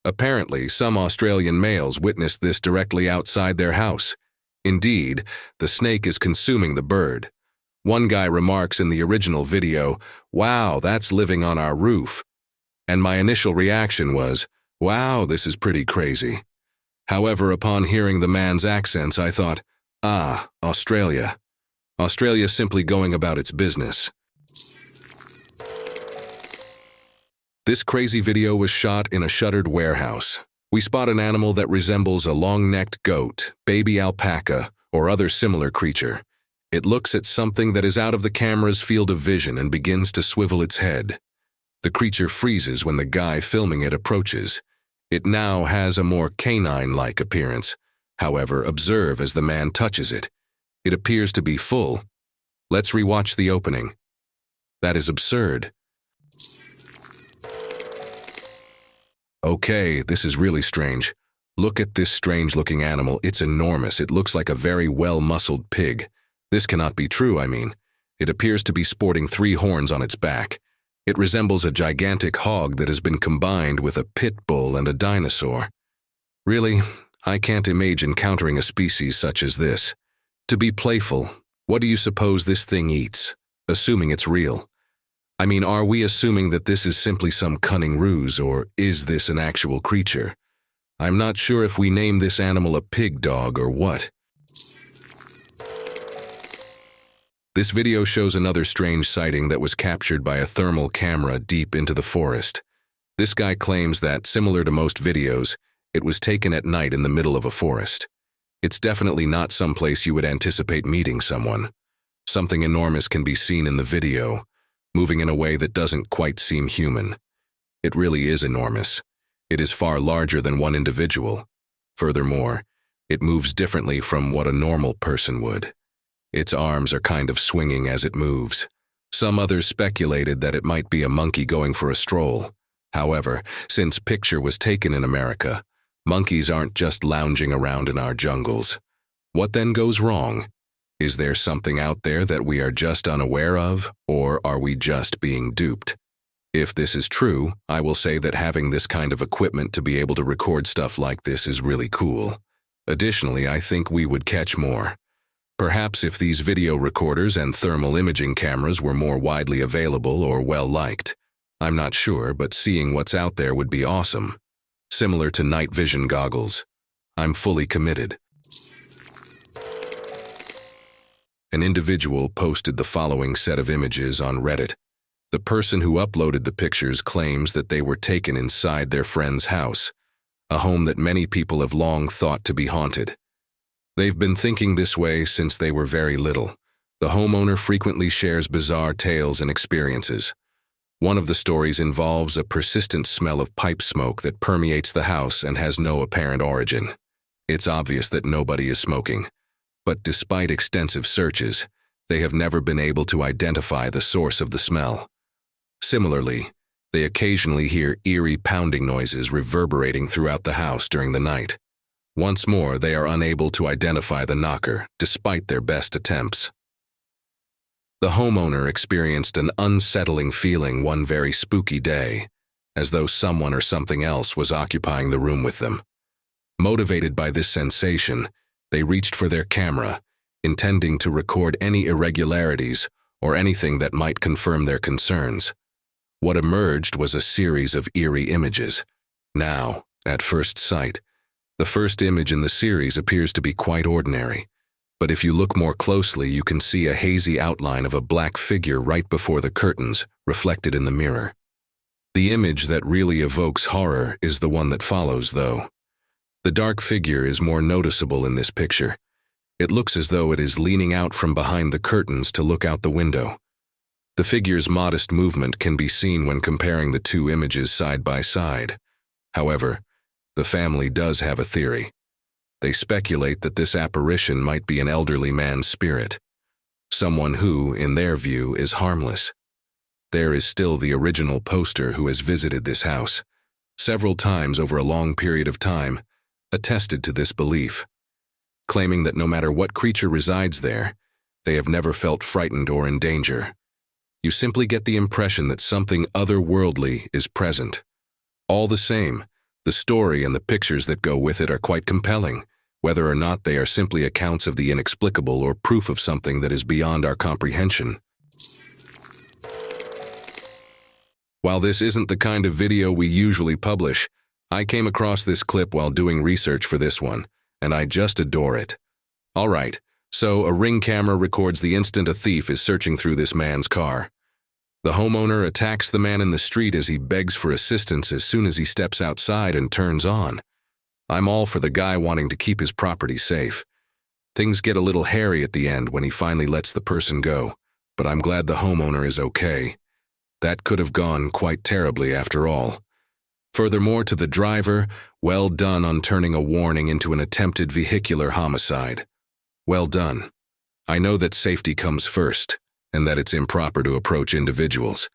Apparently, some Australian males witnessed this directly outside their house. Indeed, the snake is consuming the bird. One guy remarks in the original video, "Wow, that's living on our roof." And my initial reaction was, "Wow, this is pretty crazy." However, upon hearing the man's accents, I thought, Australia. Australia simply going about its business. This crazy video was shot in a shuttered warehouse. We spot an animal that resembles a long-necked goat, baby alpaca, or other similar creature. It looks at something that is out of the camera's field of vision and begins to swivel its head. The creature freezes when the guy filming it approaches. It now has a more canine-like appearance. However, observe as the man touches it. It appears to be full. Let's rewatch the opening. That is absurd. Okay, this is really strange. Look at this strange-looking animal. It's enormous. It looks like a very well-muscled pig. This cannot be true, I mean. It appears to be sporting 3 horns on its back. It resembles a gigantic hog that has been combined with a pit bull and a dinosaur. Really, I can't imagine encountering a species such as this. To be playful, what do you suppose this thing eats, assuming it's real? I mean, are we assuming that this is simply some cunning ruse, or is this an actual creature? I'm not sure if we name this animal a pig dog or what. This video shows another strange sighting that was captured by a thermal camera deep into the forest. This guy claims that, similar to most videos, it was taken at night in the middle of a forest. It's definitely not someplace you would anticipate meeting someone. Something enormous can be seen in the video, moving in a way that doesn't quite seem human. It really is enormous. It is far larger than one individual. Furthermore, it moves differently from what a normal person would. Its arms are kind of swinging as it moves. Some others speculated that it might be a monkey going for a stroll. However, since picture was taken in America, monkeys aren't just lounging around in our jungles. What then goes wrong? Is there something out there that we are just unaware of, or are we just being duped? If this is true, I will say that having this kind of equipment to be able to record stuff like this is really cool. Additionally, I think we would catch more. Perhaps if these video recorders and thermal imaging cameras were more widely available or well-liked. I'm not sure, but seeing what's out there would be awesome. Similar to night vision goggles. I'm fully committed. An individual posted the following set of images on Reddit. The person who uploaded the pictures claims that they were taken inside their friend's house, a home that many people have long thought to be haunted. They've been thinking this way since they were very little. The homeowner frequently shares bizarre tales and experiences. One of the stories involves a persistent smell of pipe smoke that permeates the house and has no apparent origin. It's obvious that nobody is smoking, but despite extensive searches, they have never been able to identify the source of the smell. Similarly, they occasionally hear eerie pounding noises reverberating throughout the house during the night. Once more, they are unable to identify the knocker, despite their best attempts. The homeowner experienced an unsettling feeling one very spooky day, as though someone or something else was occupying the room with them. Motivated by this sensation, they reached for their camera, intending to record any irregularities or anything that might confirm their concerns. What emerged was a series of eerie images. Now, at first sight, the first image in the series appears to be quite ordinary, but if you look more closely, you can see a hazy outline of a black figure right before the curtains, reflected in the mirror. The image that really evokes horror is the one that follows, though. The dark figure is more noticeable in this picture. It looks as though it is leaning out from behind the curtains to look out the window. The figure's modest movement can be seen when comparing the two images side by side. However, the family does have a theory. They speculate that this apparition might be an elderly man's spirit, someone who, in their view, is harmless. There is still the original poster who has visited this house, several times over a long period of time, attested to this belief, claiming that no matter what creature resides there, they have never felt frightened or in danger. You simply get the impression that something otherworldly is present. All the same, The story and the pictures that go with it are quite compelling, whether or not they are simply accounts of the inexplicable or proof of something that is beyond our comprehension. While this isn't the kind of video we usually publish, I came across this clip while doing research for this one, and I just adore it. Alright, so a Ring camera records the instant a thief is searching through this man's car. The homeowner attacks the man in the street as he begs for assistance as soon as he steps outside and turns on. I'm all for the guy wanting to keep his property safe. Things get a little hairy at the end when he finally lets the person go, but I'm glad the homeowner is okay. That could have gone quite terribly after all. Furthermore, to the driver, well done on turning a warning into an attempted vehicular homicide. Well done. I know that safety comes first, and that it's improper to approach individuals,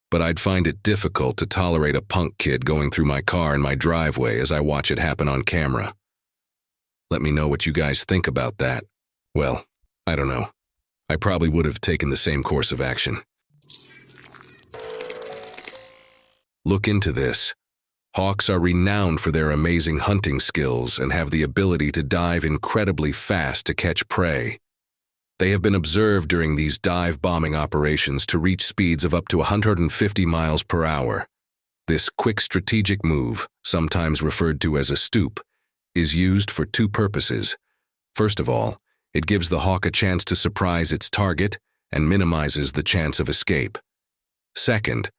but I'd find it difficult to tolerate a punk kid going through my car in my driveway as I watch it happen on camera. Let me know what you guys think about that. Well, I don't know. I probably would have taken the same course of action. Look into this. Hawks are renowned for their amazing hunting skills and have the ability to dive incredibly fast to catch prey. They have been observed during these dive bombing operations to reach speeds of up to 150 miles per hour. This quick strategic move, sometimes referred to as a stoop, is used for two purposes. First of all, it gives the hawk a chance to surprise its target and minimizes the chance of escape. Second,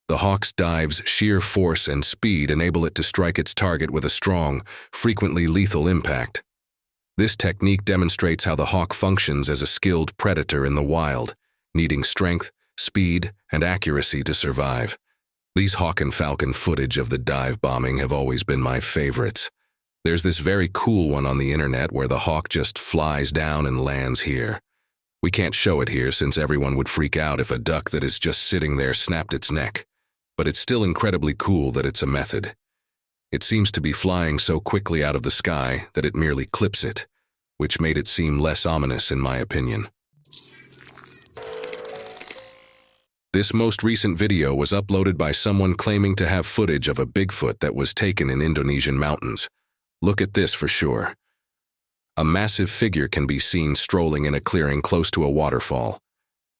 the hawk's dive's sheer force and speed enable it to strike its target with a strong, frequently lethal impact. This technique demonstrates how the hawk functions as a skilled predator in the wild, needing strength, speed, and accuracy to survive. These hawk and falcon footage of the dive bombing have always been my favorites. There's this very cool one on the internet where the hawk just flies down and lands here. We can't show it here since everyone would freak out if a duck that is just sitting there snapped its neck. But it's still incredibly cool that it's a method. It seems to be flying so quickly out of the sky that it merely clips it, which made it seem less ominous in my opinion. This most recent video was uploaded by someone claiming to have footage of a Bigfoot that was taken in Indonesian mountains. Look at this for sure. A massive figure can be seen strolling in a clearing close to a waterfall.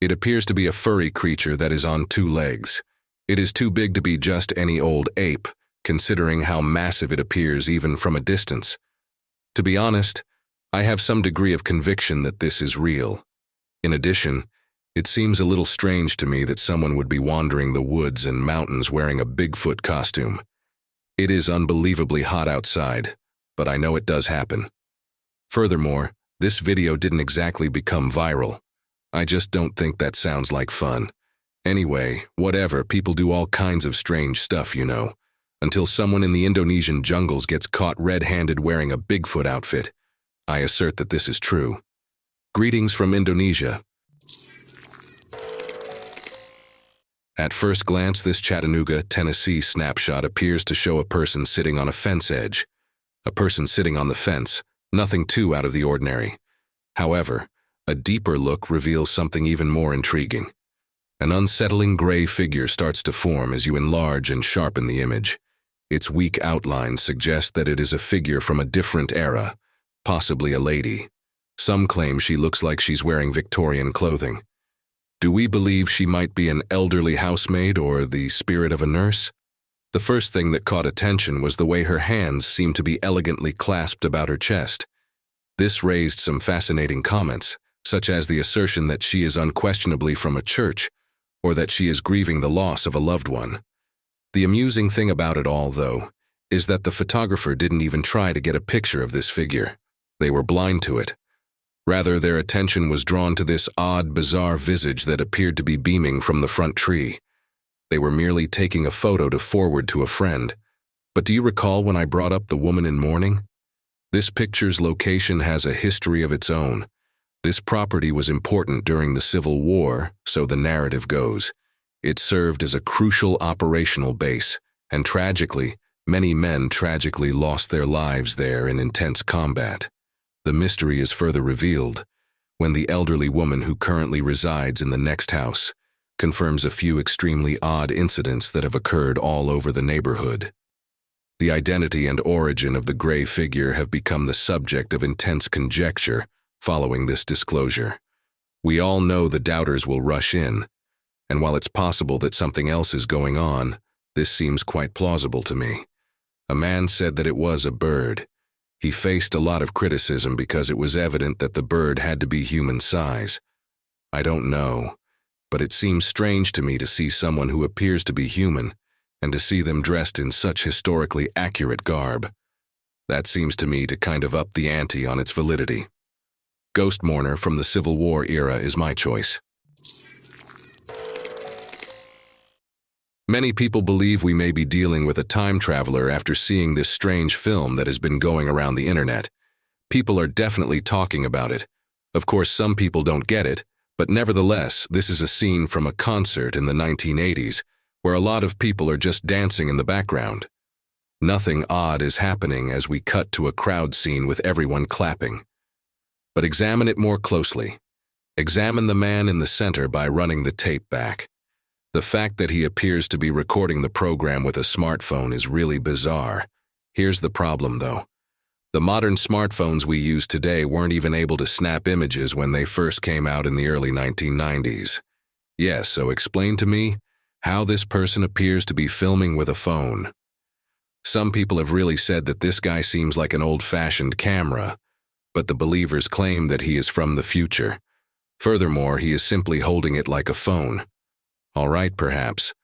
It appears to be a furry creature that is on two legs. It is too big to be just any old ape, considering how massive it appears even from a distance. To be honest, I have some degree of conviction that this is real. In addition, it seems a little strange to me that someone would be wandering the woods and mountains wearing a Bigfoot costume. It is unbelievably hot outside, but I know it does happen. Furthermore, this video didn't exactly become viral. I just don't think that sounds like fun. Anyway, whatever, people do all kinds of strange stuff, you know. Until someone in the Indonesian jungles gets caught red-handed wearing a Bigfoot outfit. I assert that this is true. Greetings from Indonesia. At first glance, this Chattanooga, Tennessee snapshot appears to show a person sitting on a fence edge. A person sitting on the fence, nothing too out of the ordinary. However, a deeper look reveals something even more intriguing. An unsettling gray figure starts to form as you enlarge and sharpen the image. Its weak outlines suggest that it is a figure from a different era, possibly a lady. Some claim she looks like she's wearing Victorian clothing. Do we believe she might be an elderly housemaid or the spirit of a nurse? The first thing that caught attention was the way her hands seemed to be elegantly clasped about her chest. This raised some fascinating comments, such as the assertion that she is unquestionably from a church, or that she is grieving the loss of a loved one. The amusing thing about it all, though, is that the photographer didn't even try to get a picture of this figure. They were blind to it. Rather, their attention was drawn to this odd, bizarre visage that appeared to be beaming from the front tree. They were merely taking a photo to forward to a friend. But do you recall when I brought up the woman in mourning? This picture's location has a history of its own. This property was important during the Civil War, so the narrative goes. It served as a crucial operational base, and tragically, many men tragically lost their lives there in intense combat. The mystery is further revealed when the elderly woman who currently resides in the next house confirms a few extremely odd incidents that have occurred all over the neighborhood. The identity and origin of the gray figure have become the subject of intense conjecture following this disclosure. We all know the doubters will rush in, and while it's possible that something else is going on, this seems quite plausible to me. A man said that it was a bird. He faced a lot of criticism because it was evident that the bird had to be human size. I don't know, but it seems strange to me to see someone who appears to be human and to see them dressed in such historically accurate garb. That seems to me to kind of up the ante on its validity. Ghost mourner from the Civil War era is my choice. Many people believe we may be dealing with a time traveler after seeing this strange film that has been going around the internet. People are definitely talking about it. Of course, some people don't get it, but nevertheless, this is a scene from a concert in the 1980s where a lot of people are just dancing in the background. Nothing odd is happening as we cut to a crowd scene with everyone clapping. But examine it more closely. Examine the man in the center by running the tape back. The fact that he appears to be recording the program with a smartphone is really bizarre. Here's the problem, though. The modern smartphones we use today weren't even able to snap images when they first came out in the early 1990s. Yes, so explain to me how this person appears to be filming with a phone. Some people have really said that this guy seems like an old-fashioned camera, but the believers claim that he is from the future. Furthermore, he is simply holding it like a phone. All right, perhaps.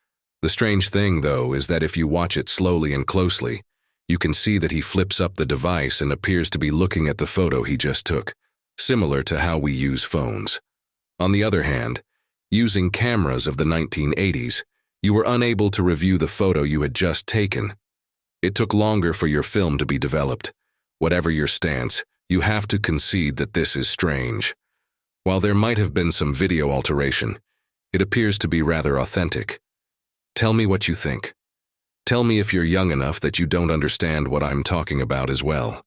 The strange thing, though, is that if you watch it slowly and closely, you can see that he flips up the device and appears to be looking at the photo he just took, similar to how we use phones. On the other hand, using cameras of the 1980s, you were unable to review the photo you had just taken. It took longer for your film to be developed. Whatever your stance, you have to concede that this is strange. While there might have been some video alteration, it appears to be rather authentic. Tell me what you think. Tell me if you're young enough that you don't understand what I'm talking about as well.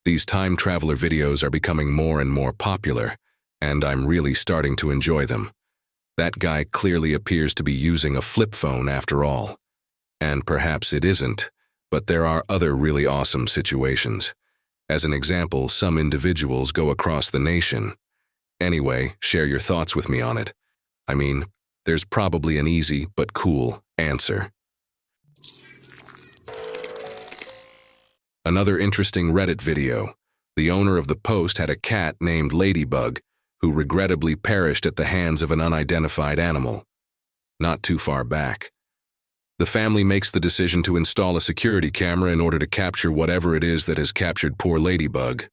These time traveler videos are becoming more and more popular, and I'm really starting to enjoy them. That guy clearly appears to be using a flip phone after all. And perhaps it isn't, but there are other really awesome situations. As an example, some individuals go across the nation. Anyway, share your thoughts with me on it. I mean, there's probably an easy but cool answer. Another interesting Reddit video. The owner of the post had a cat named Ladybug, who regrettably perished at the hands of an unidentified animal. Not too far back. The family makes the decision to install a security camera in order to capture whatever it is that has captured poor Ladybug.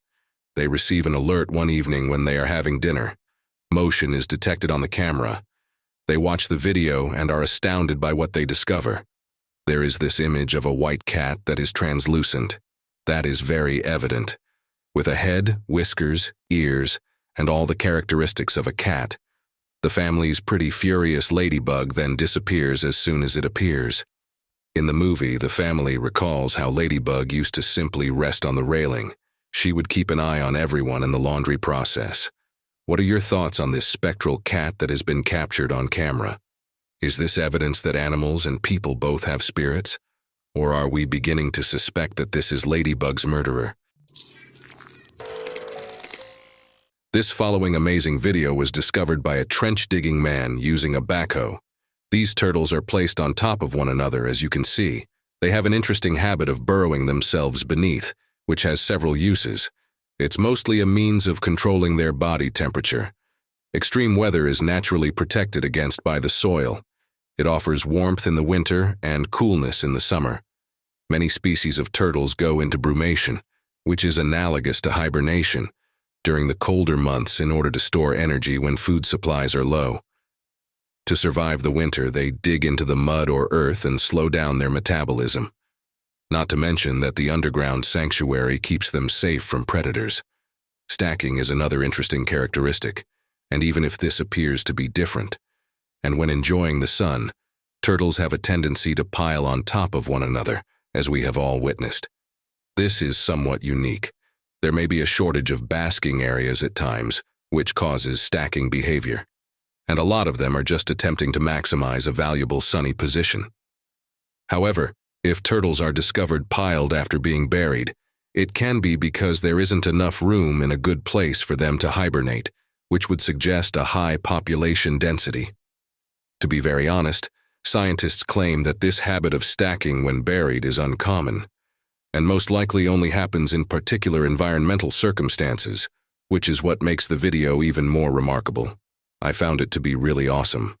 They receive an alert one evening when they are having dinner. Motion is detected on the camera. They watch the video and are astounded by what they discover. There is this image of a white cat that is translucent. That is very evident. With a head, whiskers, ears, and all the characteristics of a cat. The family's pretty furious Ladybug then disappears as soon as it appears. In the movie, the family recalls how Ladybug used to simply rest on the railing. She would keep an eye on everyone in the laundry process. What are your thoughts on this spectral cat that has been captured on camera? Is this evidence that animals and people both have spirits? Or are we beginning to suspect that this is Ladybug's murderer? This following amazing video was discovered by a trench-digging man using a backhoe. These turtles are placed on top of one another, as you can see. They have an interesting habit of burrowing themselves beneath, which has several uses. It's mostly a means of controlling their body temperature. Extreme weather is naturally protected against by the soil. It offers warmth in the winter and coolness in the summer. Many species of turtles go into brumation, which is analogous to hibernation, during the colder months in order to store energy when food supplies are low. To survive the winter, they dig into the mud or earth and slow down their metabolism. Not to mention that the underground sanctuary keeps them safe from predators. Stacking is another interesting characteristic, and even if this appears to be different, and when enjoying the sun, turtles have a tendency to pile on top of one another, as we have all witnessed. This is somewhat unique. There may be a shortage of basking areas at times, which causes stacking behavior, and a lot of them are just attempting to maximize a valuable sunny position. However, If turtles are discovered piled after being buried, it can be because there isn't enough room in a good place for them to hibernate, which would suggest a high population density. To be very honest, scientists claim that this habit of stacking when buried is uncommon, and most likely only happens in particular environmental circumstances, which is what makes the video even more remarkable. I found it to be really awesome.